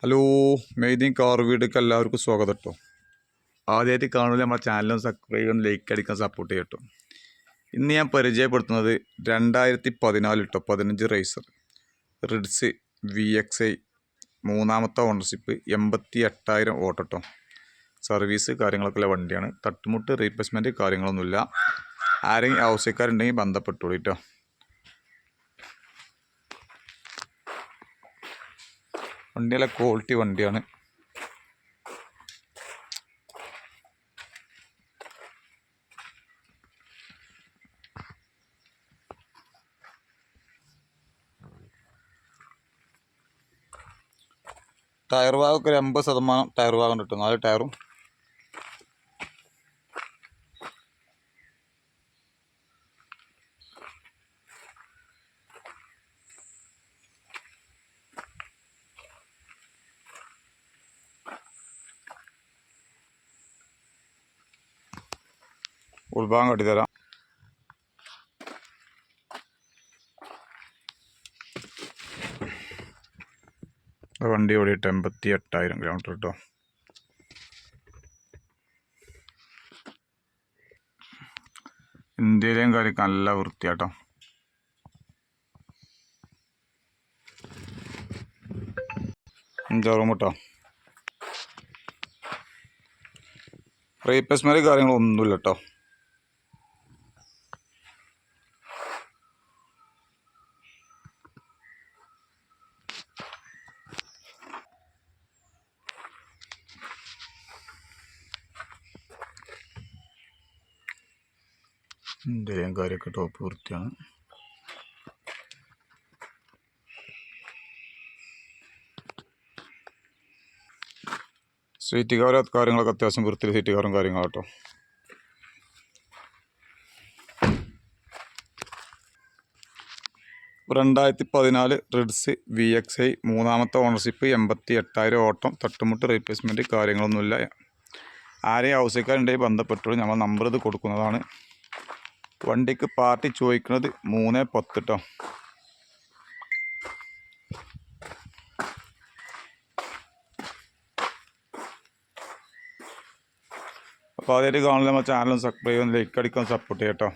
Hello, മെയ്ദിൻ car വീഡിയോക്ക് എല്ലാവർക്കും സ്വാഗതം കേട്ടോ. ആദ്യമായിട്ട് കാണുമ്പോൾ നമ്മുടെ ചാനലും സബ്സ്ക്രൈബ് ചെയ്യണം, ലൈക്ക് അടിക്കാൻ സപ്പോർട്ട് ചെയ്യട്ടോ. ഇന്ന് ഞാൻ പരിചയപ്പെടുത്തുന്നത് 2014 കേട്ടോ 15 റേസർ റിഡ്സ് VXi മൂന്നാമത്തെ ഓണർഷിപ്പ് 88,000 ഓട്ടോ കേട്ടോ. സർവീസ് കാര്യങ്ങളൊക്കെ ഉള്ള വണ്ടിയാണ്. തട്ടുമുട്ട് റീപ്ലേസ്മെൻറ്റ് കാര്യങ്ങളൊന്നുമില്ല. ആരെങ്കിലും ആവശ്യക്കാരുണ്ടെങ്കിൽ ബന്ധപ്പെട്ടോളൂ കേട്ടോ. വണ്ടിയിലെ ക്വാളിറ്റി വണ്ടിയാണ്. ടയർ ഭാഗമൊക്കെ ഒരു 80% ടയർ ഭാഗം കിട്ടും. 4 ടയറും ഉൾഭാഗം കട്ടിത്തരാം. വണ്ടി ഓടിയിട്ട് 88,000 കിലോമീറ്റർ കേട്ടോ. ഇന്ത്യയിലെയും കാര്യമൊക്കെ നല്ല വൃത്തിയാട്ടോ. അഞ്ചാറും കേട്ടോ. റീപ്ലേസ്മെൻറ്റ് കാര്യങ്ങളൊന്നുമില്ല കേട്ടോ. ഇന്ത്യയിലെയും കാര്യമൊക്കെ ടോപ്പ് വൃത്തിയാണ്. സീറ്റ് കവർ കാര്യങ്ങളൊക്കെ അത്യാവശ്യം വൃത്തിയിൽ സീറ്റ് കവറും കാര്യങ്ങളാട്ടോ. രണ്ടായിരത്തി 14 റിഡ്സ് VXi മൂന്നാമത്തെ ഓണർഷിപ്പ് 88,000 ഓട്ടം. തട്ടുമുട്ട് റീപ്ലേസ്മെൻറ്റ് കാര്യങ്ങളൊന്നുമില്ല. ആരെയും ആവശ്യക്കാരുണ്ടെങ്കിൽ ബന്ധപ്പെട്ടോളൂ. നമ്മൾ നമ്പർ ഇത് കൊടുക്കുന്നതാണ്. വണ്ടിക്ക് പാർട്ടി ചോദിക്കുന്നത് 310 കേട്ടോ. അപ്പോൾ ആദ്യമായിട്ട് കാണുന്ന നമ്മുടെ ചാനലും സബ്സ്ക്രൈബ് ചെയ്യാൻ, ലൈക്ക് അടിക്കാൻ സപ്പോർട്ട് ചെയ്യട്ടോ.